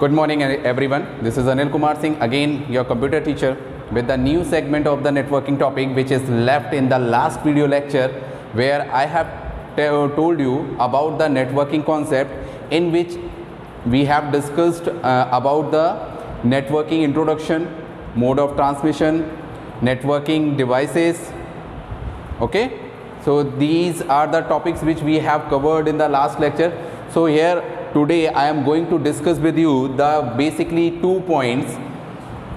Good morning everyone. This is Anil Kumar Singh, again your computer teacher with the new segment of the networking topic which is left in the last video lecture, where I have told you about the networking concept, in which we have discussed about the networking introduction, mode of transmission, networking devices. Okay, so these are the topics which we have covered in the last lecture. So here today I am going to discuss with you the basically 2 points.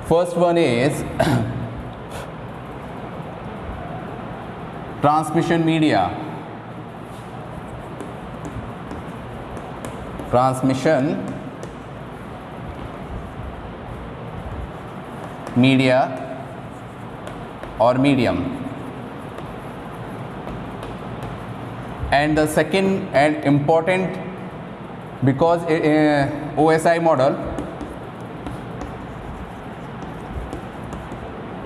First one is transmission media. Transmission media or medium. And the second and important, because OSI model,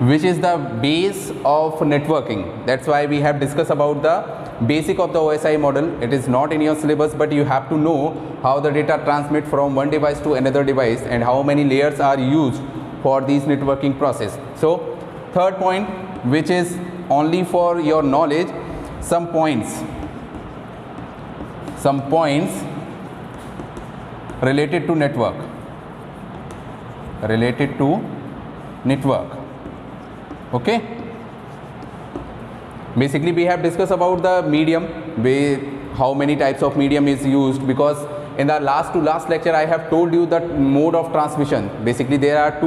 which is the base of networking, that's why we have discussed about the basic of the OSI model. It is not in your syllabus, but you have to know how the data transmit from one device to another device and how many layers are used for these networking process. So third point, which is only for your knowledge, some points related to network. Okay, basically we have discussed about the medium, how many types of medium is used, because in the last lecture I have told you that mode of transmission. Basically there are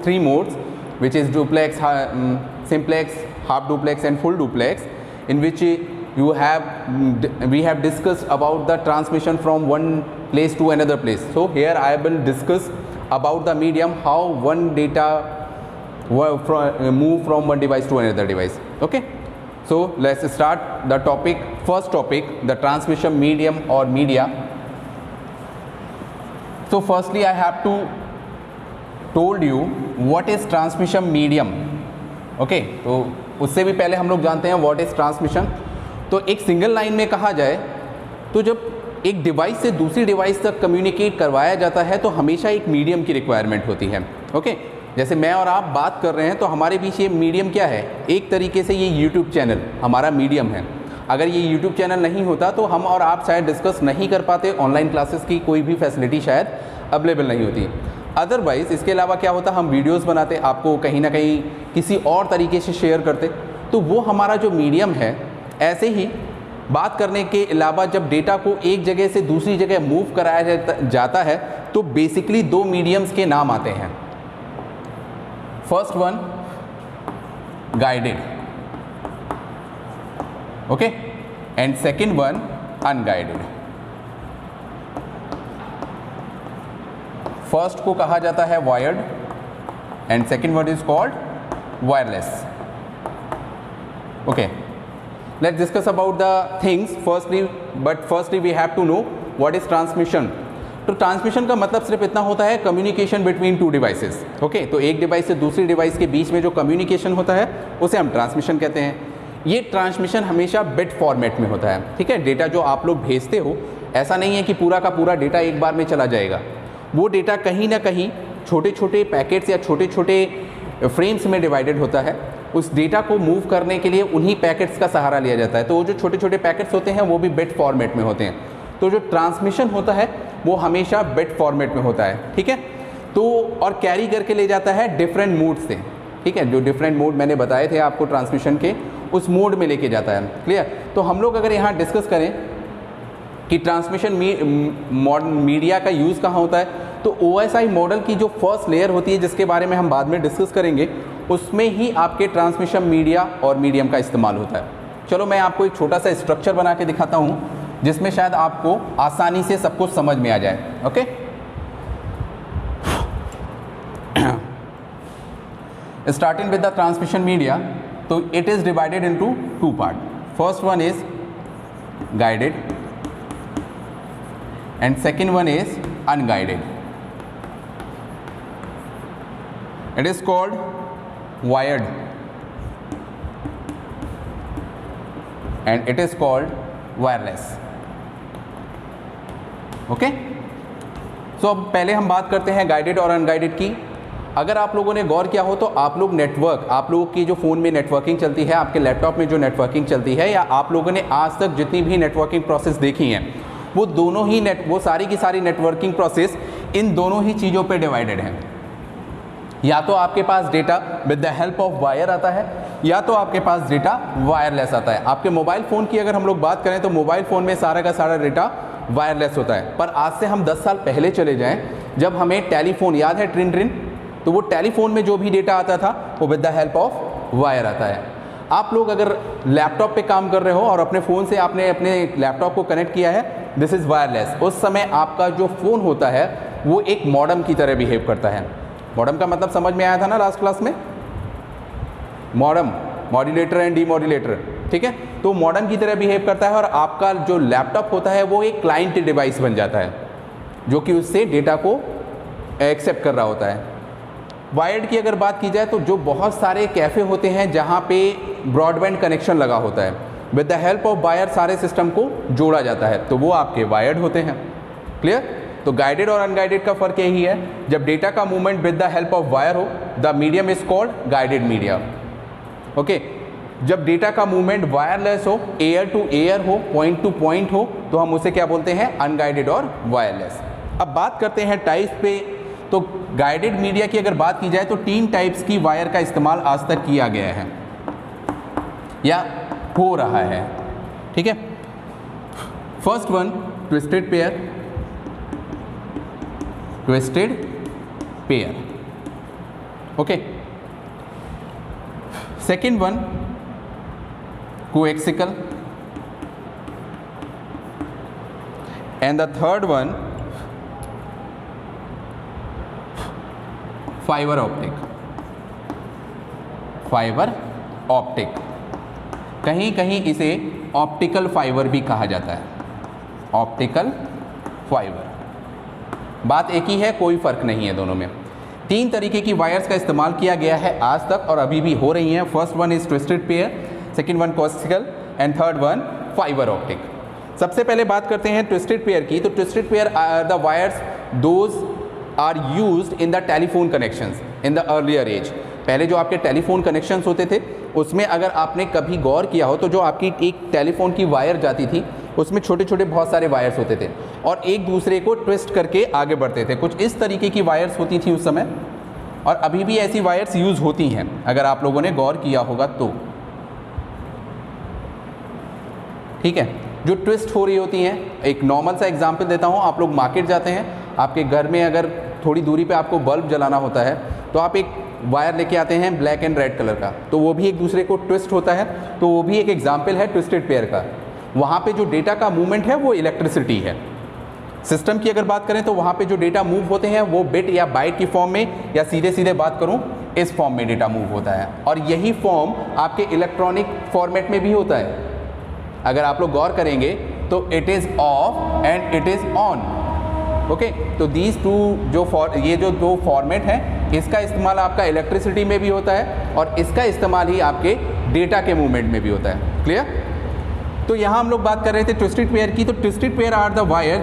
three modes, which is duplex, simplex, half duplex and full duplex, in which we have discussed about the transmission from one place to another place. So here I will discuss about the medium, how one data move from one device to another device. Okay, so let's start the topic. First topic, the transmission medium or media. So firstly I have to told you what is transmission medium. Okay, तो उससे भी पहले हम लोग जानते हैं what is transmission. तो एक सिंगल लाइन में कहा जाए तो जब एक डिवाइस से दूसरी डिवाइस तक कम्युनिकेट करवाया जाता है तो हमेशा एक मीडियम की रिक्वायरमेंट होती है. ओके, जैसे मैं और आप बात कर रहे हैं तो हमारे बीच ये मीडियम क्या है? एक तरीके से ये यूट्यूब चैनल हमारा मीडियम है. अगर ये यूट्यूब चैनल नहीं होता तो हम और आप शायद डिस्कस नहीं कर पाते, ऑनलाइन क्लासेस की कोई भी फैसिलिटी शायद अवेलेबल नहीं होती. अदरवाइज़ इसके अलावा क्या होता, हम वीडियोस बनाते, आपको कहीं ना कहीं किसी और तरीके से शेयर करते, तो वो हमारा जो मीडियम है. ऐसे ही बात करने के अलावा जब डेटा को एक जगह से दूसरी जगह मूव कराया जाता है तो बेसिकली दो मीडियम्स के नाम आते हैं. First one guided, okay, and second one unguided. First को कहा जाता है wired and second one is called wireless. Okay, let's discuss about the things firstly we have to know what is transmission. तो transmission का मतलब सिर्फ इतना होता है, communication between two devices. Okay, तो एक डिवाइस से दूसरी डिवाइस के बीच में जो कम्युनिकेशन होता है उसे हम ट्रांसमिशन कहते हैं. ये ट्रांसमिशन हमेशा बिट फॉर्मेट में होता है. ठीक है, डेटा जो आप लोग भेजते हो, ऐसा नहीं है कि पूरा का पूरा डेटा एक बार में चला जाएगा. वो डेटा कहीं ना कहीं छोटे छोटे पैकेट्स या छोटे छोटे फ्रेम्स में डिवाइडेड होता है. उस डेटा को मूव करने के लिए उन्हीं पैकेट्स का सहारा लिया जाता है. तो वो जो छोटे छोटे पैकेट्स होते हैं वो भी बिट फॉर्मेट में होते हैं. तो जो ट्रांसमिशन होता है वो हमेशा बिट फॉर्मेट में होता है. ठीक है, तो और कैरी करके ले जाता है डिफरेंट मोड से. ठीक है, जो डिफरेंट मोड मैंने बताए थे आपको ट्रांसमिशन के, उस मोड में लेके जाता है. क्लियर. तो हम लोग अगर यहाँ डिस्कस करें कि ट्रांसमिशन मीडिया का यूज़ कहाँ होता है, तो OSI मॉडल की जो फर्स्ट लेयर होती है, जिसके बारे में हम बाद में डिस्कस करेंगे, उसमें ही आपके ट्रांसमिशन मीडिया और मीडियम का इस्तेमाल होता है. चलो मैं आपको एक छोटा सा स्ट्रक्चर बना के दिखाता हूँ जिसमें शायद आपको आसानी से सब कुछ समझ में आ जाए. Okay, starting with the transmission media, तो it is divided into two part. First one is guided and second one is unguided. It is called wired and it is called wireless. Okay, सो अब पहले हम बात करते हैं guided और unguided की। अगर आप लोगों ने गौर किया हो तो आप लोग नेटवर्क, आप लोगों की जो फ़ोन में नेटवर्किंग चलती है, आपके लैपटॉप में जो नेटवर्किंग चलती है, या आप लोगों ने आज तक जितनी भी नेटवर्किंग प्रोसेस देखी हैं, वो दोनों ही वो सारी की सारी नेटवर्किंग प्रोसेस इन दोनों ही चीज़ों पे डिवाइडेड हैं। या तो आपके पास data with the help of wire आता है, या तो आपके पास डेटा वायरलेस आता है। आपके मोबाइल फ़ोन की अगर हम लोग बात करें तो मोबाइल फ़ोन में सारा का सारा डेटा वायरलेस होता है। पर आज से हम 10 साल पहले चले जाएं, जब हमें टेलीफोन याद है, ट्रिन ट्रिन, तो वो टेलीफोन में जो भी डेटा आता था वो with the help of wire आता है। आप लोग अगर लैपटॉप पे काम कर रहे हो और अपने फ़ोन से आपने अपने लैपटॉप को कनेक्ट किया है, दिस इज़ वायरलेस। उस समय आपका जो फ़ोन होता है वो एक मॉडेम की तरह बिहेव करता है। मॉडेम का मतलब समझ में आया था ना लास्ट क्लास में? मॉडेम, मॉड्यूलेटर एंड डीमॉड्यूलेटर, ठीक है। तो मॉडेम की तरह बिहेव करता है और आपका जो लैपटॉप होता है वो एक क्लाइंट डिवाइस बन जाता है जो कि उससे डेटा को एक्सेप्ट कर रहा होता है। वायर्ड की अगर बात की जाए तो जो बहुत सारे कैफ़े होते हैं जहाँ पे ब्रॉडबैंड कनेक्शन लगा होता है, with the help of wire सारे सिस्टम को जोड़ा जाता है, तो वो आपके वायर्ड होते हैं। क्लियर? तो गाइडेड और अनगाइडेड का फ़र्क यही है, जब डेटा का movement with the help of wire हो, the medium is called guided media. Okay, जब डेटा का मूवमेंट वायरलेस हो, एयर टू एयर हो, पॉइंट टू पॉइंट हो, तो हम उसे क्या बोलते हैं? अनगाइडेड और वायरलेस। अब बात करते हैं टाइप्स पे। तो गाइडेड मीडिया की अगर बात की जाए तो 3 टाइप्स की वायर का इस्तेमाल आज तक किया गया है या हो रहा है, ठीक है। First one, twisted pair, twisted pair, okay. Second one, coaxial, and the third one, fibre optic. Fibre optic, कहीं कहीं इसे ऑप्टिकल फाइबर भी कहा जाता है। ऑप्टिकल फाइबर, बात एक ही है, कोई फर्क नहीं है दोनों में। 3 तरीके की वायर्स का इस्तेमाल किया गया है आज तक और अभी भी हो रही हैं। First one is twisted pair, second one coaxial and third one fibre optic. सबसे पहले बात करते हैं ट्विस्टेड पेयर की। तो twisted pair are the wires those are used in the telephone connections in the earlier age. पहले जो आपके टेलीफोन कनेक्शंस होते थे उसमें अगर आपने कभी गौर किया हो तो जो आपकी एक टेलीफोन की वायर जाती थी उसमें छोटे छोटे बहुत सारे वायर्स होते थे और एक दूसरे को ट्विस्ट करके आगे बढ़ते थे। कुछ इस तरीके की वायर्स होती थी उस समय, और अभी भी ऐसी वायर्स यूज़ होती हैं अगर आप लोगों ने गौर किया होगा तो, ठीक है। जो ट्विस्ट हो रही होती हैं, एक नॉर्मल सा एग्जांपल देता हूँ। आप लोग मार्केट जाते हैं, आपके घर में अगर थोड़ी दूरी पे आपको बल्ब जलाना होता है तो आप एक वायर लेके आते हैं ब्लैक एंड रेड कलर का, तो वो भी एक दूसरे को ट्विस्ट होता है, तो वो भी एक एग्जांपल है ट्विस्टेड पेयर का। वहाँ पे जो डेटा का मूवमेंट है वो इलेक्ट्रिसिटी है। सिस्टम की अगर बात करें तो वहाँ पे जो डेटा मूव होते हैं वो बिट या बाइट की फॉर्म में, या सीधे सीधे बात करूँ इस फॉर्म में डेटा मूव होता है, और यही फॉर्म आपके इलेक्ट्रॉनिक फॉर्मेट में भी होता है। अगर आप लोग गौर करेंगे तो it is of and it is on, okay. तो दीज टू ये जो 2 फॉर्मेट हैं, इसका इस्तेमाल आपका इलेक्ट्रिसिटी में भी होता है और इसका इस्तेमाल ही आपके डेटा के मूवमेंट में भी होता है। क्लियर? तो यहाँ हम लोग बात कर रहे थे ट्विस्टेड पेयर की। तो twisted pair are the wire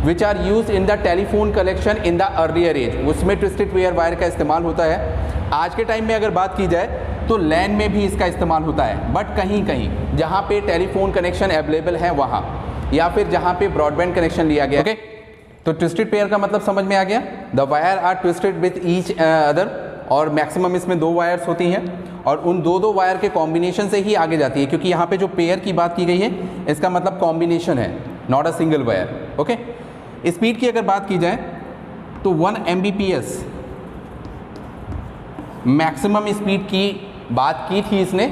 which are use in the telephone collection in the earlier age, उसमें ट्विस्टेड पेयर वायर का इस्तेमाल होता है। आज के टाइम में अगर बात की जाए तो लैन में भी इसका इस्तेमाल होता है, बट कहीं कहीं जहाँ पे टेलीफोन कनेक्शन अवेलेबल है वहाँ, या फिर जहाँ पे ब्रॉडबैंड कनेक्शन लिया गया, ओके। तो ट्विस्टेड पेयर का मतलब समझ में आ गया। The wire are twisted with each other, और मैक्सिमम इसमें 2 वायर्स होती हैं और उन 2 वायर के कॉम्बिनेशन से ही आगे जाती है, क्योंकि यहाँ पे जो पेयर की बात की गई है इसका मतलब कॉम्बिनेशन है, not a single wire, okay. Speed की अगर बात की जाए तो 1 Mbps मैक्सिमम स्पीड की बात की थी इसने,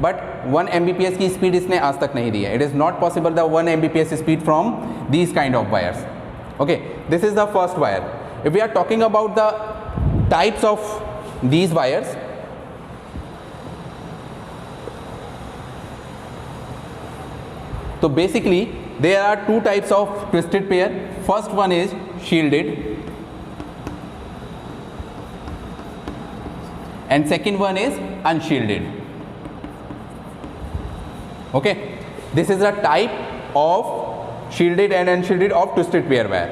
बट 1 Mbps की स्पीड इसने आज तक नहीं दी है। It is not possible the 1 Mbps speed from these kind of wires, okay. This is the first wire. If we are talking about the types of these wires, so basically there are 2 types of twisted pair. First one is shielded and second one is unshielded, okay. This is a type of shielded and unshielded of twisted pair wire.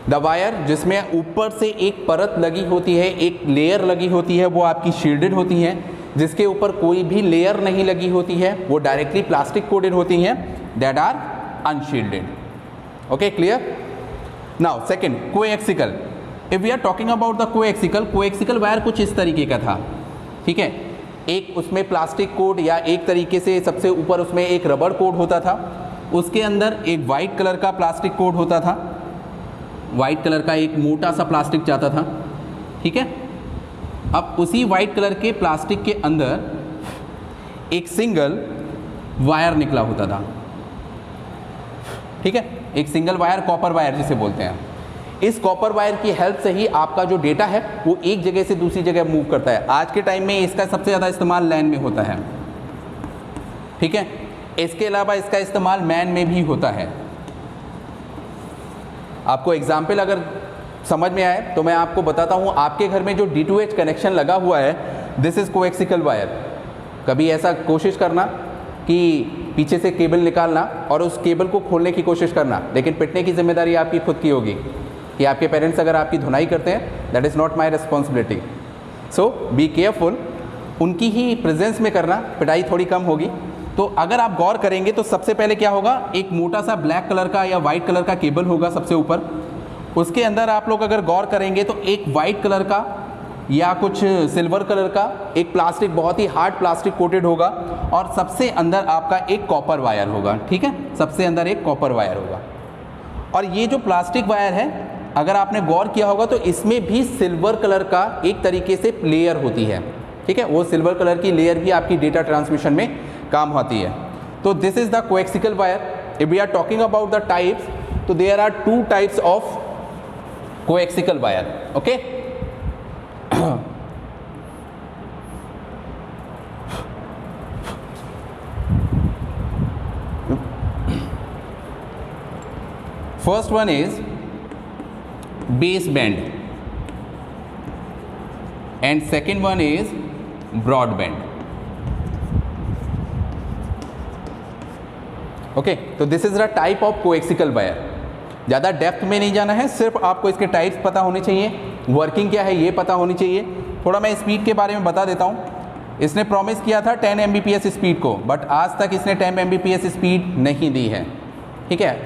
The wire जिसमें ऊपर से एक परत लगी होती है, एक layer लगी होती है, वो आपकी शील्डेड होती है। जिसके ऊपर कोई भी लेयर नहीं लगी होती है वो डायरेक्टली प्लास्टिक कोटेड होती हैं, that are unshielded. Okay, clear? Now second, coaxial. If we are talking about the coaxial wire कुछ इस तरीके का था, ठीक है। एक उसमें प्लास्टिक कोड या एक तरीके से सबसे ऊपर उसमें एक रबर कोड होता था, उसके अंदर एक वाइट कलर का प्लास्टिक कोड होता था, वाइट कलर का एक मोटा सा प्लास्टिक जाता था, ठीक है। अब उसी वाइट कलर के प्लास्टिक के अंदर एक सिंगल वायर निकला होता था, ठीक है। एक सिंगल वायर, कॉपर वायर जिसे बोलते हैं। इस कॉपर वायर की हेल्प से ही आपका जो डेटा है वो एक जगह से दूसरी जगह मूव करता है। आज के टाइम में इसका सबसे ज़्यादा इस्तेमाल लैन में होता है, ठीक है। इसके अलावा इसका इस्तेमाल मैन में भी होता है। आपको एग्जाम्पल अगर समझ में आए तो मैं आपको बताता हूँ। आपके घर में जो D2H कनेक्शन लगा हुआ है, दिस इज़ कोएक्सिकल वायर। कभी ऐसा कोशिश करना कि पीछे से केबल निकालना और उस केबल को खोलने की कोशिश करना, लेकिन पिटने की जिम्मेदारी आपकी खुद की होगी कि आपके पेरेंट्स अगर आपकी धुनाई करते हैं, that is not my responsibility. So be careful, उनकी ही प्रेजेंस में करना, पिटाई थोड़ी कम होगी। तो अगर आप गौर करेंगे तो सबसे पहले क्या होगा, एक मोटा सा ब्लैक कलर का या वाइट कलर का केबल होगा सबसे ऊपर। उसके अंदर आप लोग अगर गौर करेंगे तो एक वाइट कलर का या कुछ सिल्वर कलर का एक प्लास्टिक, बहुत ही हार्ड प्लास्टिक कोटेड होगा, और सबसे अंदर आपका एक कॉपर वायर होगा, ठीक है। सबसे अंदर एक कॉपर वायर होगा। और ये जो प्लास्टिक वायर है, अगर आपने गौर किया होगा तो इसमें भी सिल्वर कलर का एक तरीके से लेयर होती है, ठीक है। वो सिल्वर कलर की लेयर भी आपकी डेटा ट्रांसमिशन में काम आती है। तो this is the coaxial wire. If we are talking about the types, तो there are 2 types of coaxial wire, okay. First one is baseband and second one is broadband. Okay, तो this is the type of coaxial wire. ज़्यादा depth में नहीं जाना है, सिर्फ आपको इसके टाइप्स पता होने चाहिए, वर्किंग क्या है ये पता होनी चाहिए। थोड़ा मैं स्पीड के बारे में बता देता हूँ। इसने प्रॉमिस किया था 10 Mbps स्पीड को, बट आज तक इसने 10 Mbps स्पीड नहीं दी है, ठीक है।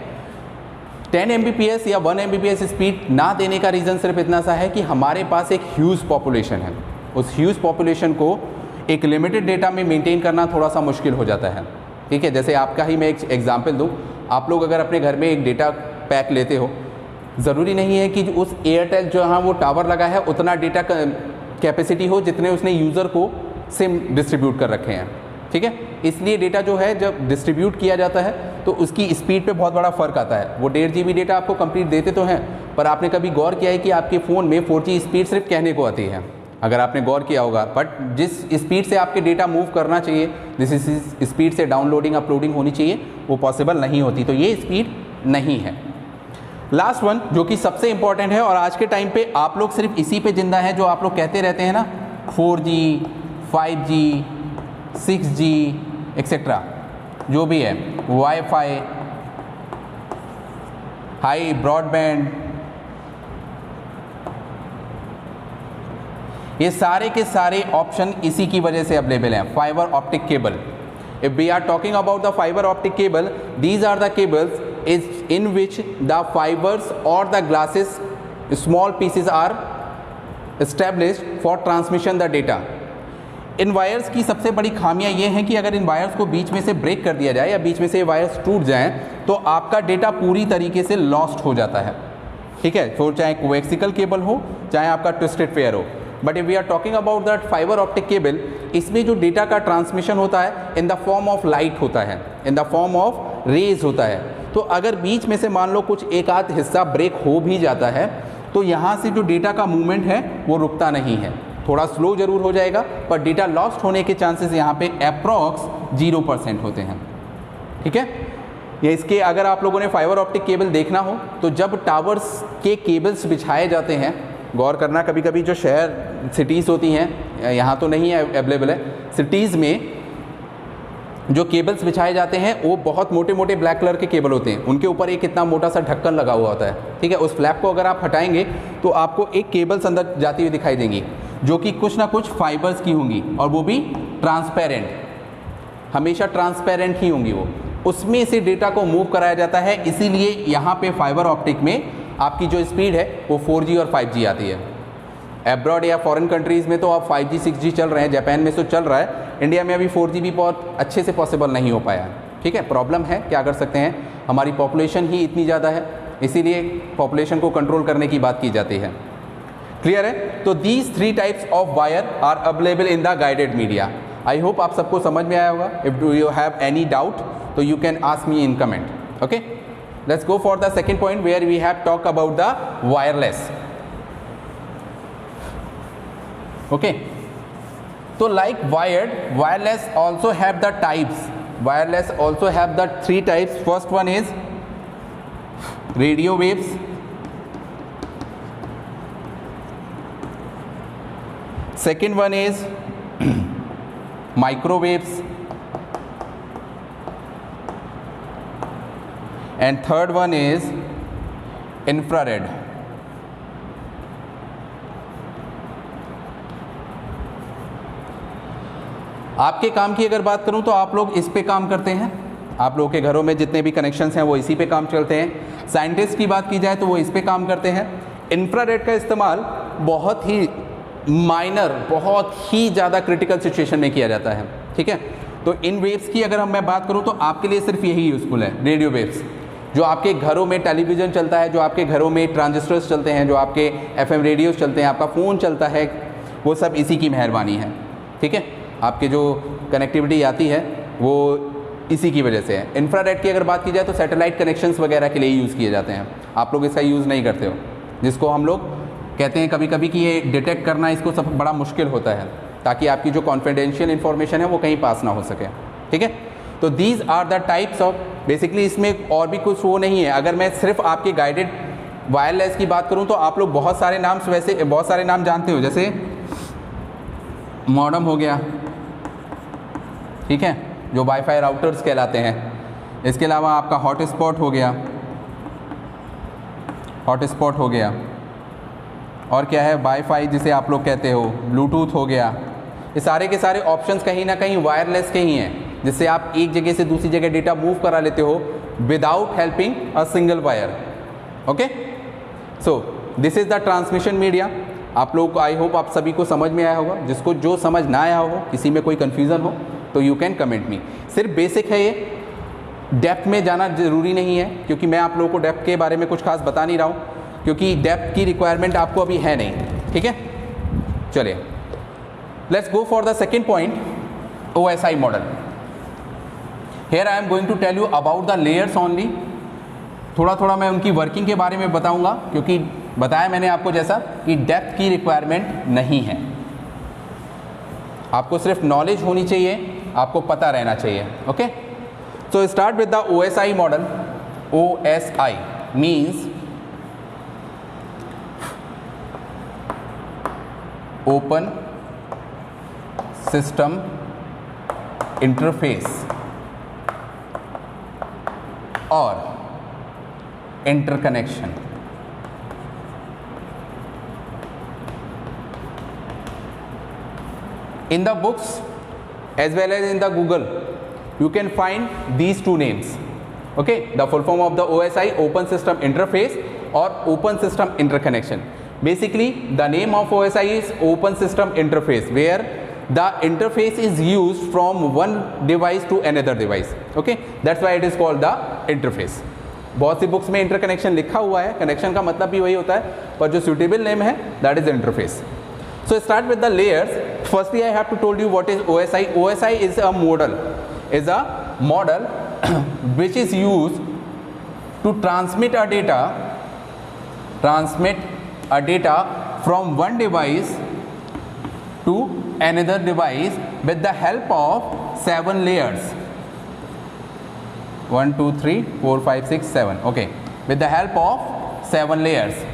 10 Mbps या 1 Mbps स्पीड ना देने का रीज़न सिर्फ इतना सा है कि हमारे पास एक ह्यूज पॉपुलेशन है। उस ह्यूज पॉपुलेशन को एक लिमिटेड डेटा में मेंटेन करना थोड़ा सा मुश्किल हो जाता है, ठीक है। जैसे आपका ही मैं एक एग्जांपल दूं, आप लोग अगर अपने घर में एक डेटा पैक लेते हो, ज़रूरी नहीं है कि उस एयरटेल जहाँ वो टावर लगा है उतना डेटा कैपेसिटी हो जितने उसने यूज़र को सिम डिस्ट्रीब्यूट कर रखे हैं, ठीक है। इसलिए डेटा जो है जब डिस्ट्रीब्यूट किया जाता है तो उसकी स्पीड पे बहुत बड़ा फ़र्क आता है। वो 1.5 GB डेटा आपको कंप्लीट देते तो हैं, पर आपने कभी गौर किया है कि आपके फ़ोन में 4G स्पीड सिर्फ कहने को आती है, अगर आपने गौर किया होगा। बट जिस स्पीड से आपके डेटा मूव करना चाहिए, जिस स्पीड से डाउनलोडिंग अपलोडिंग होनी चाहिए, वो पॉसिबल नहीं होती, तो ये स्पीड नहीं है। लास्ट वन जो कि सबसे इंपॉर्टेंट है और आज के टाइम पे आप लोग सिर्फ इसी पे जिंदा है, जो आप लोग कहते रहते हैं ना 4G 5G 6G एक्सेट्रा, जो भी है, वाईफाई, हाई ब्रॉडबैंड, ये सारे के सारे ऑप्शन इसी की वजह से अवेलेबल हैं, fibre optic cable. If we are talking about the fibre optic cable, these are the cables is in which the fibers or the glasses small pieces are established for transmission the data। In wires की सबसे बड़ी खामियां ये हैं कि अगर इन wires को बीच में से ब्रेक कर दिया जाए या बीच में से वायर्स टूट जाएं तो आपका डेटा पूरी तरीके से लॉस्ट हो जाता है, ठीक है। तो चाहे कोएक्सिकल केबल हो चाहे आपका ट्विस्टेड पेयर हो। But if we are talking about that fibre optic cable, इसमें जो डेटा का ट्रांसमिशन होता है in the form of light होता है, in the form of rays होता है। तो अगर बीच में से मान लो कुछ एक आध हिस्सा ब्रेक हो भी जाता है तो यहाँ से जो डेटा का मूवमेंट है वो रुकता नहीं है, थोड़ा स्लो जरूर हो जाएगा, पर डेटा लॉस्ट होने के चांसेस यहाँ पे अप्रॉक्स 0% होते हैं, ठीक है। या इसके अगर आप लोगों ने फाइबर ऑप्टिक केबल देखना हो तो जब टावर्स के केबल्स बिछाए जाते हैं, गौर करना, कभी कभी जो शहर सिटीज़ होती हैं, यहाँ तो नहीं है अवेलेबल है, सिटीज़ में जो केबल्स बिछाए जाते हैं वो बहुत मोटे मोटे ब्लैक कलर के केबल होते हैं, उनके ऊपर एक इतना मोटा सा ढक्कन लगा हुआ होता है, ठीक है। उस फ्लैप को अगर आप हटाएंगे तो आपको एक केबल्स अंदर जाती हुई दिखाई देंगी, जो कि कुछ ना कुछ फाइबर्स की होंगी, और वो भी ट्रांसपेरेंट, हमेशा ट्रांसपेरेंट ही होंगी वो। उसमें से डेटा को मूव कराया जाता है, इसीलिए यहाँ पे फाइबर ऑप्टिक में आपकी जो स्पीड है वो 4G और 5G आती है। एब्रॉड या फॉरेन कंट्रीज़ में तो अब 5G 6G चल रहे हैं, जापान में तो चल रहा है, इंडिया में अभी 4G भी बहुत अच्छे से पॉसिबल नहीं हो पाया, ठीक है। प्रॉब्लम है, क्या कर सकते हैं, हमारी पॉपुलेशन ही इतनी ज़्यादा है, इसीलिए पॉपुलेशन को कंट्रोल करने की बात की जाती है। क्लियर है? तो these 3 types of wire are available in the guided media. I hope आप सबको समझ में आया होगा। If do you have any doubt तो you can ask me in comment. Okay, let's go for the second point where we have talk about the wireless. Okay, तो like wired, wireless also have the types. Wireless also have the 3 types. First one is radio waves. Second one is microwaves. And third one is infrared. आपके काम की अगर बात करूं तो आप लोग इस पे काम करते हैं, आप लोगों के घरों में जितने भी कनेक्शंस हैं वो इसी पे काम चलते हैं। साइंटिस्ट की बात की जाए तो वो इस पे काम करते हैं। इंफ्रारेड का इस्तेमाल बहुत ही माइनर, बहुत ही ज़्यादा क्रिटिकल सिचुएशन में किया जाता है, ठीक है। तो इन वेव्स की अगर मैं बात करूँ तो आपके लिए सिर्फ यही यूज़फुल है, रेडियो वेव्स। जो आपके घरों में टेलीविज़न चलता है, जो आपके घरों में ट्रांजिस्टर्स चलते हैं, जो आपके FM रेडियोस चलते हैं, आपका फ़ोन चलता है, वो सब इसी की मेहरबानी है, ठीक है। आपके जो कनेक्टिविटी आती है वो इसी की वजह से है। इंफ्रारेड की अगर बात की जाए तो सैटेलाइट कनेक्शंस वगैरह के लिए यूज़ किए जाते हैं, आप लोग इसका यूज़ नहीं करते हो, जिसको हम लोग कहते हैं कभी कभी कि ये डिटेक्ट करना इसको सब बड़ा मुश्किल होता है, ताकि आपकी जो कॉन्फिडेंशियल इन्फॉर्मेशन है वो कहीं पास ना हो सके, ठीक है। तो these are the types of, basically इसमें और भी कुछ वो नहीं है। अगर मैं सिर्फ आपके गाइडेड वायरलेस की बात करूँ तो आप लोग बहुत सारे नाम, वैसे बहुत सारे नाम जानते हो, जैसे मॉडम हो गया, ठीक है, जो वाईफाई राउटर्स कहलाते हैं। इसके अलावा आपका हॉटस्पॉट हो गया, हॉटस्पॉट हो गया, और क्या है, वाईफाई जिसे आप लोग कहते हो, ब्लूटूथ हो गया। ये सारे के सारे ऑप्शंस कहीं ना कहीं वायरलेस के ही हैं, जिससे आप एक जगह से दूसरी जगह डेटा मूव करा लेते हो without helping a single wire. Okay, so this is the transmission media. आप लोग, आई होप आप सभी को समझ में आया होगा। जिसको जो समझ ना आया हो, किसी में कोई कन्फ्यूज़न हो तो यू कैन कमेंट मी। सिर्फ बेसिक है ये, डेप्थ में जाना ज़रूरी नहीं है, क्योंकि मैं आप लोगों को डेप्थ के बारे में कुछ खास बता नहीं रहा हूँ, क्योंकि डेप्थ की रिक्वायरमेंट आपको अभी है नहीं, ठीक है। चलिए, let's go for the second point, OSI model. Here I am going to tell you about the layers only. थोड़ा थोड़ा मैं उनकी वर्किंग के बारे में बताऊंगा, क्योंकि बताया मैंने आपको जैसा कि डेप्थ की रिक्वायरमेंट नहीं है, आपको सिर्फ नॉलेज होनी चाहिए, आपको पता रहना चाहिए। Okay, so start with the OSI model. OSI means open system interface और interconnection. In the books as well as in the Google, you can find these two names. Okay, the full form of the OSI, Open System Interface or Open System Interconnection. Basically, the name of OSI is Open System Interface, where the interface is used from one device to another device. Okay, that's why it is called the interface. बहुत सी books में interconnection लिखा हुआ है, connection का मतलब भी वही होता है, पर जो सुटेबल नेम है that is interface. So start with the layers. Firstly, I have to told you what is OSI. OSI is a model which is used to transmit a data from one device to another device with the help of 7 layers. 1 2 3 4 5 6 7. Okay, with the help of 7 layers.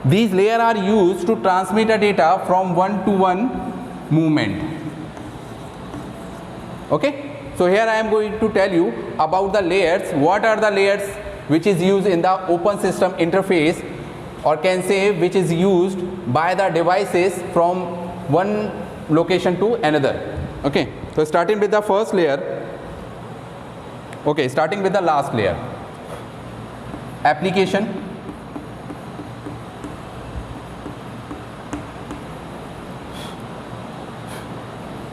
These layers are used to transmit a data from one to one movement. Okay, so here I am going to tell you about the layers. What are the layers which is used in the open system interface, or can say which is used by the devices from one location to another. Okay, so starting with the first layer, okay, starting with the last layer, application,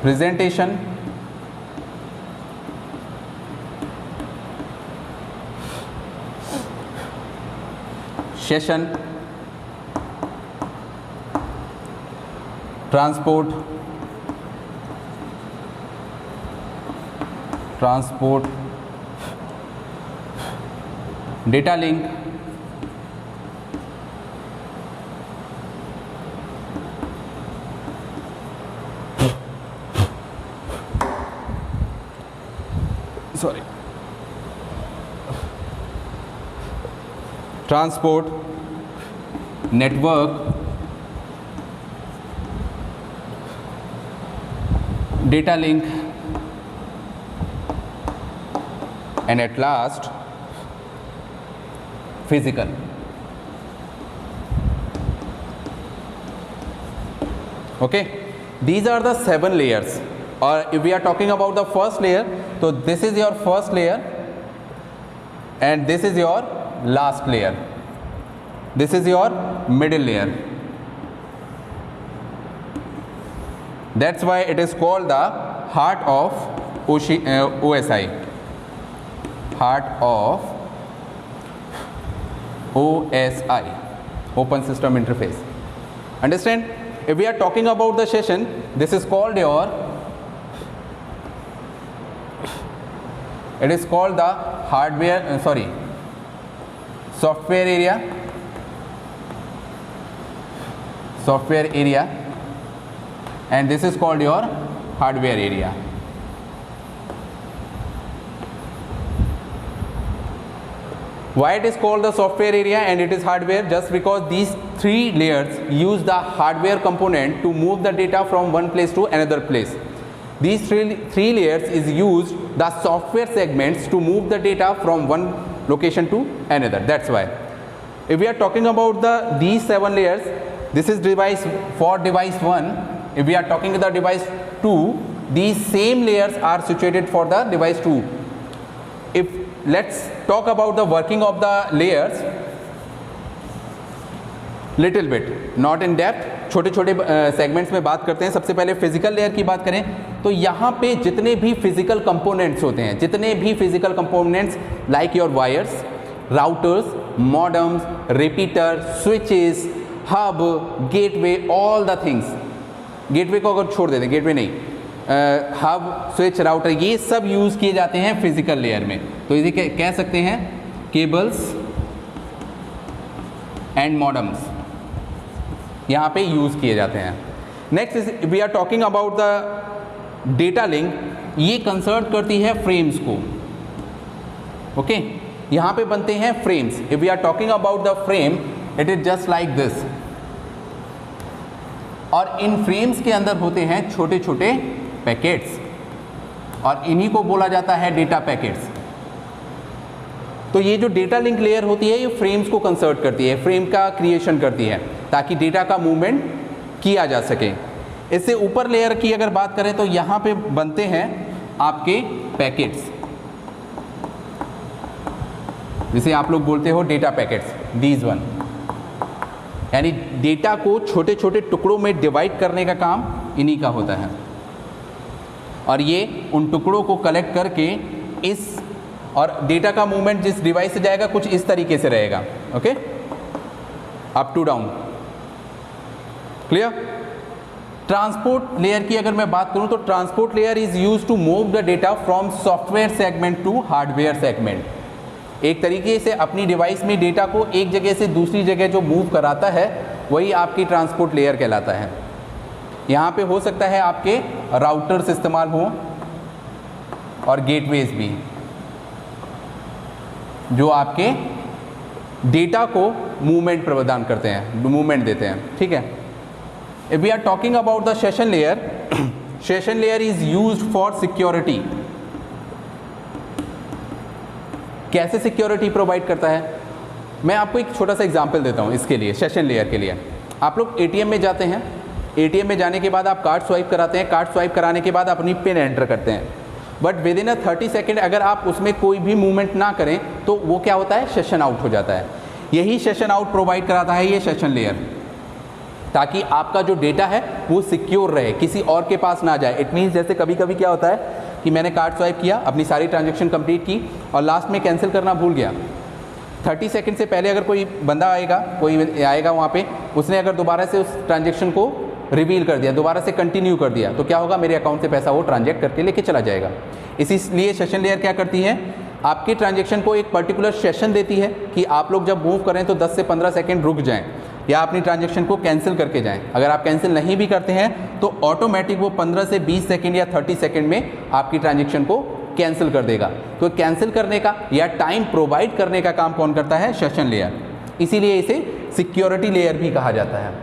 presentation, session, transport, data link, transport, network, data link, and at last physical. Okay, these are the 7 layers. Or if we are talking about the first layer, so this is your first layer and this is your last layer, this is your middle layer. That's why it is called the heart of OSI, heart of OSI, open system interface. Understand? If we are talking about the session, this is called your, it is called the hardware, software area, and this is called your hardware area. Why it is called the software area and it is hardware? Just because these 3 layers use the hardware component to move the data from one place to another place. These three layers is used the software segments to move the data from one location to another. That's why. If we are talking about these 7 layers, this is device 1. If we are talking about the device 2, these same layers are situated for the device 2. If let's talk about the working of the layers little bit, not in depth, छोटे छोटे segments में बात करते हैं. सबसे पहले physical layer की बात करें तो यहाँ पे जितने भी फिजिकल कंपोनेंट्स होते हैं, जितने भी physical components like your wires, routers, modems, repeater, switches, hub, gateway, all the things. Gateway को अगर छोड़ देते, गेटवे नहीं, हब, स्विच, राउटर, ये सब यूज़ किए जाते हैं फिजिकल लेयर में. तो इसे कह सकते हैं केबल्स एंड मॉडेम्स यहाँ पे यूज़ किए जाते हैं. Next is we are talking about the data link. ये कंसर्न करती है फ्रेम्स को. ओके, यहाँ पे बनते हैं frames. If we are talking about the frame, it is just like this. और इन फ्रेम्स के अंदर होते हैं छोटे छोटे पैकेट्स और इन्हीं को बोला जाता है डेटा पैकेट्स. तो ये जो डेटा लिंक लेयर होती है ये फ्रेम्स को कंसर्ट करती है, फ्रेम का क्रिएशन करती है ताकि डेटा का मूवमेंट किया जा सके. इससे ऊपर लेयर की अगर बात करें तो यहाँ पे बनते हैं आपके पैकेट्स, जिसे आप लोग बोलते हो डेटा पैकेट्स, डीज 1. यानी डेटा को छोटे छोटे टुकड़ों में डिवाइड करने का काम इन्हीं का होता है और ये उन टुकड़ों को कलेक्ट करके इस, और डेटा का मूवमेंट जिस डिवाइस से जाएगा कुछ इस तरीके से रहेगा. Okay, up to down. Clear? Transport layer की अगर मैं बात करूं तो transport layer is used to move the data from software segment to hardware segment. एक तरीके से अपनी डिवाइस में डेटा को एक जगह से दूसरी जगह जो मूव कराता है वही आपकी ट्रांसपोर्ट लेयर कहलाता है. यहाँ पे हो सकता है आपके राउटर्स इस्तेमाल हों और गेटवेज भी, जो आपके डेटा को मूवमेंट प्रदान करते हैं, मूवमेंट देते हैं. ठीक है. If we are talking about the session layer, session layer is used for security. कैसे सिक्योरिटी प्रोवाइड करता है? मैं आपको एक छोटा सा एग्जांपल देता हूँ इसके लिए, सेशन लेयर के लिए। आप लोग एटीएम में जाते हैं, एटीएम में जाने के बाद आप कार्ड स्वाइप कराते हैं, कार्ड स्वाइप कराने के बाद अपनी पिन एंटर करते हैं, बट विद इन 30 सेकेंड अगर आप उसमें कोई भी मूवमेंट ना करें तो वो क्या होता है, सेशन आउट हो जाता है। यही सेशन आउट प्रोवाइड कराता है ये सेशन लेयर, ताकि आपका जो डेटा है वो सिक्योर रहे, किसी और के पास ना जाए। इट मीन्स जैसे कभी कभी क्या होता है कि मैंने कार्ड स्वाइप किया, अपनी सारी ट्रांजैक्शन कंप्लीट की और लास्ट में कैंसिल करना भूल गया। 30 सेकंड से पहले अगर कोई बंदा आएगा, कोई आएगा वहाँ पे, उसने अगर दोबारा से उस ट्रांजैक्शन को रिवील कर दिया, दोबारा से कंटिन्यू कर दिया, तो क्या होगा, मेरे अकाउंट से पैसा वो ट्रांजैक्ट करके लेके चला जाएगा। इसीलिए सेशन लेयर क्या करती है, आपके ट्रांजैक्शन को एक पर्टिकुलर सेशन देती है कि आप लोग जब मूव करें तो 10 से 15 सेकंड रुक जाएं या अपनी ट्रांजैक्शन को कैंसिल करके जाएं। अगर आप कैंसिल नहीं भी करते हैं तो ऑटोमेटिक वो 15 से 20 सेकंड या 30 सेकंड में आपकी ट्रांजैक्शन को कैंसिल कर देगा। तो कैंसिल करने का या टाइम प्रोवाइड करने का काम कौन करता है, सेशन लेयर। इसीलिए इसे सिक्योरिटी लेयर भी कहा जाता है।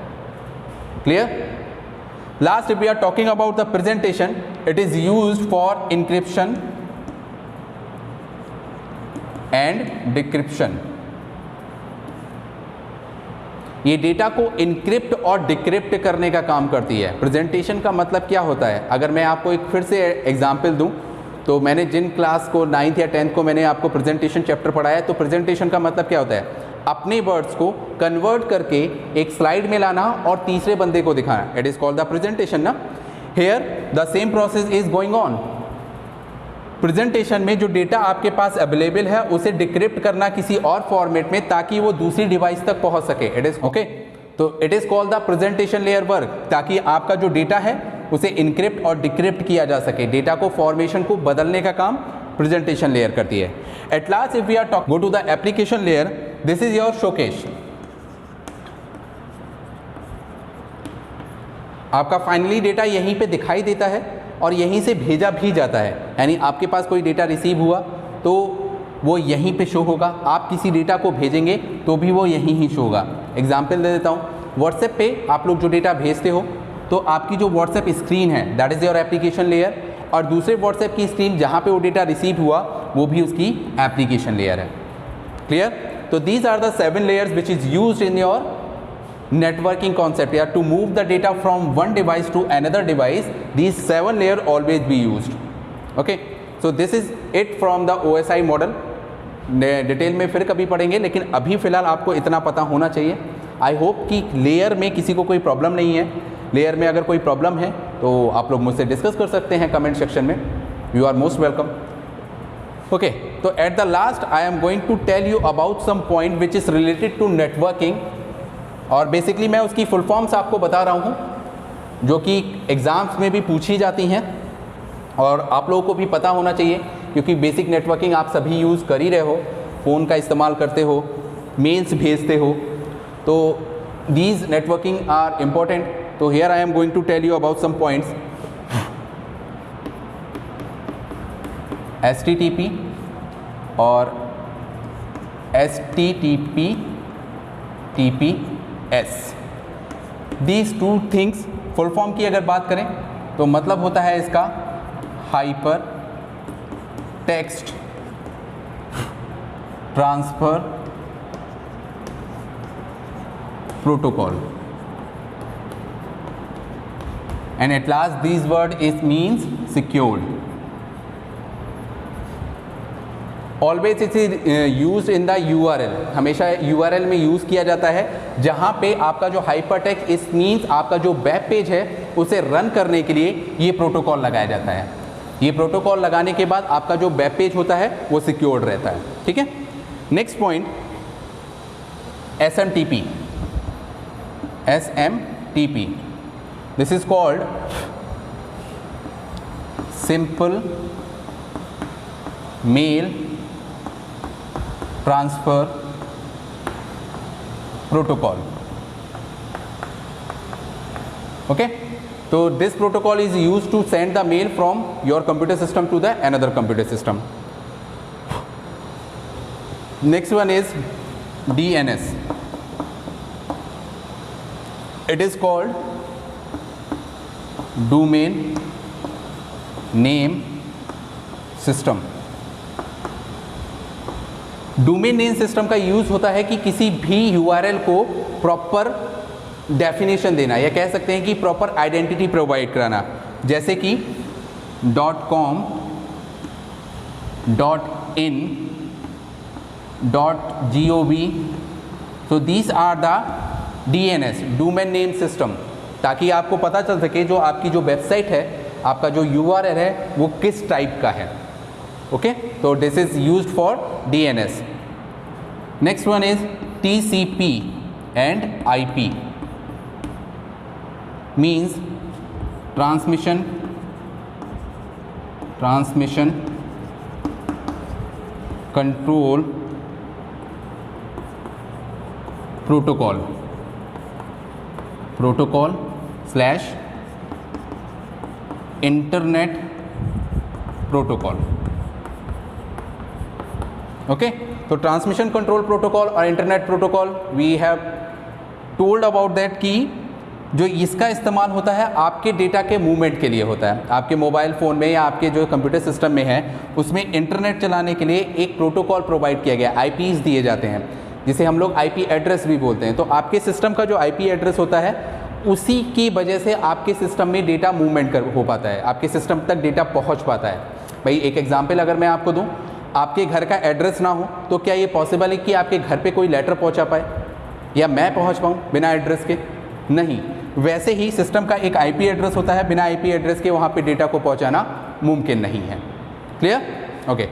Clear? Last, if we are talking about the presentation, it is used for encryption and decryption. ये डेटा को इनक्रिप्ट और डिक्रिप्ट करने का काम करती है। प्रेजेंटेशन का मतलब क्या होता है, अगर मैं आपको एक फिर से एग्जांपल दूं, तो मैंने जिन क्लास को 9th या 10th को मैंने आपको प्रेजेंटेशन चैप्टर पढ़ाया है, तो प्रेजेंटेशन का मतलब क्या होता है, अपने वर्ड्स को कन्वर्ट करके एक स्लाइड में लाना और तीसरे बंदे को दिखाना। It is called the presentation ना। Here the same process is going on. Presentation में जो डेटा आपके पास अवेलेबल है उसे डिक्रिप्ट करना किसी और फॉर्मेट में ताकि वो दूसरी डिवाइस तक पहुंच सके। It is okay. तो it is called the presentation layer work, ताकि आपका जो डेटा है उसे इनक्रिप्ट और डिक्रिप्ट किया जा सके। डेटा को फॉर्मेशन को बदलने का काम प्रेजेंटेशन लेयर करती है। At last, if we are talk go to the application layer, this is your showcase. आपका फाइनली डेटा यहीं पे दिखाई देता है और यहीं से भेजा भी जाता है। यानी आपके पास कोई डेटा रिसीव हुआ तो वो यहीं पे शो होगा, आप किसी डेटा को भेजेंगे तो भी वो यहीं ही शो होगा। एग्जाम्पल दे देता हूँ, व्हाट्सएप पे आप लोग जो डेटा भेजते हो तो आपकी जो व्हाट्सएप स्क्रीन है that is your application layer, और दूसरे व्हाट्सएप की स्क्रीन जहाँ पे वो डेटा रिसीव हुआ वो भी उसकी एप्लीकेशन लेयर है। क्लियर? तो these are the 7 layers which is used in your networking concept. Yeah, to move the data from one device to another device, these 7 layer always be used. Okay, so this is it from the OSI model. Detail में फिर कभी पढ़ेंगे, लेकिन अभी फ़िलहाल आपको इतना पता होना चाहिए। आई होप कि लेयर में किसी को कोई प्रॉब्लम नहीं है। लेयर में अगर कोई प्रॉब्लम है तो आप लोग मुझसे डिस्कस कर सकते हैं कमेंट सेक्शन में। You are most welcome. Okay, तो at the last I am going to tell you about some point which is related to networking, और बेसिकली मैं उसकी फुल फॉर्म्स आपको बता रहा हूँ जो कि एग्ज़ाम्स में भी पूछी जाती हैं और आप लोगों को भी पता होना चाहिए, क्योंकि बेसिक नेटवर्किंग आप सभी यूज़ कर ही रहे हो, फ़ोन का इस्तेमाल करते हो, मेल्स भेजते हो, तो दीज नेटवर्किंग आर इम्पोर्टेंट। तो here I am going to tell you about some points. HTTP और TPS, these 2 things full form की अगर बात करें तो मतलब होता है इसका hyper text transfer protocol, and at last this word is means secured. Always it is use in the URL, हमेशा URL में यूज़ किया जाता है जहाँ पे आपका जो हाइपरटेक्स्ट इस मीन्स आपका जो वेब पेज है उसे रन करने के लिए ये प्रोटोकॉल लगाया जाता है। ये प्रोटोकॉल लगाने के बाद आपका जो वेब पेज होता है वो सिक्योर्ड रहता है। ठीक है, next point SMTP, this is called simple mail transfer protocol. Okay, तो this protocol is used to send the mail from your computer system to the another computer system. Next one is DNS, it is called domain name system. Domain name system का use होता है कि किसी भी URL को proper definition देना, या कह सकते हैं कि प्रॉपर आइडेंटिटी प्रोवाइड कराना, जैसे कि .com, .in, .gov। तो these are the DNS, domain name system, ताकि आपको पता चल सके जो आपकी जो वेबसाइट है, आपका जो URL है वो किस टाइप का है। ओके, तो this is used for DNS। Next one is TCP and IP, means transmission control protocol slash internet protocol. Okay, तो ट्रांसमिशन कंट्रोल प्रोटोकॉल और internet protocol we have told about that कि जो इसका इस्तेमाल होता है आपके डेटा के मूवमेंट के लिए होता है। आपके मोबाइल फ़ोन में या आपके जो कंप्यूटर सिस्टम में है उसमें इंटरनेट चलाने के लिए एक प्रोटोकॉल प्रोवाइड किया गया, IPs दिए जाते हैं, जिसे हम लोग IP एड्रेस भी बोलते हैं। तो आपके सिस्टम का जो IP एड्रेस होता है उसी की वजह से आपके सिस्टम में डेटा मूवमेंट हो पाता है, आपके सिस्टम तक डेटा पहुंच पाता है। भाई एक एग्जांपल अगर मैं आपको दूं, आपके घर का एड्रेस ना हो तो क्या ये पॉसिबल है कि आपके घर पे कोई लेटर पहुंचा पाए या मैं पहुंच पाऊं बिना एड्रेस के? नहीं। वैसे ही सिस्टम का एक IP एड्रेस होता है, बिना IP एड्रेस के वहाँ पे डेटा को पहुँचाना मुमकिन नहीं है। क्लियर? ओके,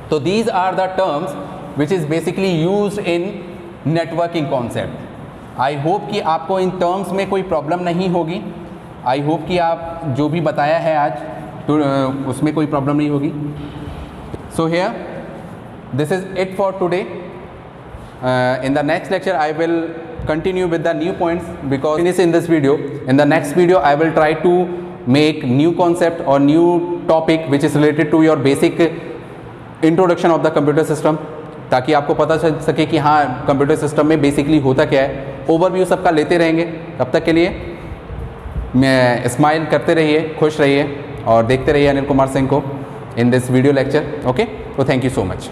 तो these are the terms which is basically used in networking concept. I hope कि आपको इन टर्म्स में कोई प्रॉब्लम नहीं होगी। आई होप कि आप जो भी बताया है आज तो उसमें कोई प्रॉब्लम नहीं होगी। So here this is it for today. In the next lecture I will continue with the new points, because in this video, in the next video I will try to make new concept or new topic which is related to your basic introduction of the computer system, ताकि आपको पता चल सके कि हाँ computer system में basically होता क्या है। ओवरव्यू सबका लेते रहेंगे। तब तक के लिए मैं स्माइल करते रहिए, खुश रहिए और देखते रहिए अनिल कुमार सिंह को in this video lecture. Okay, तो थैंक यू सो मच।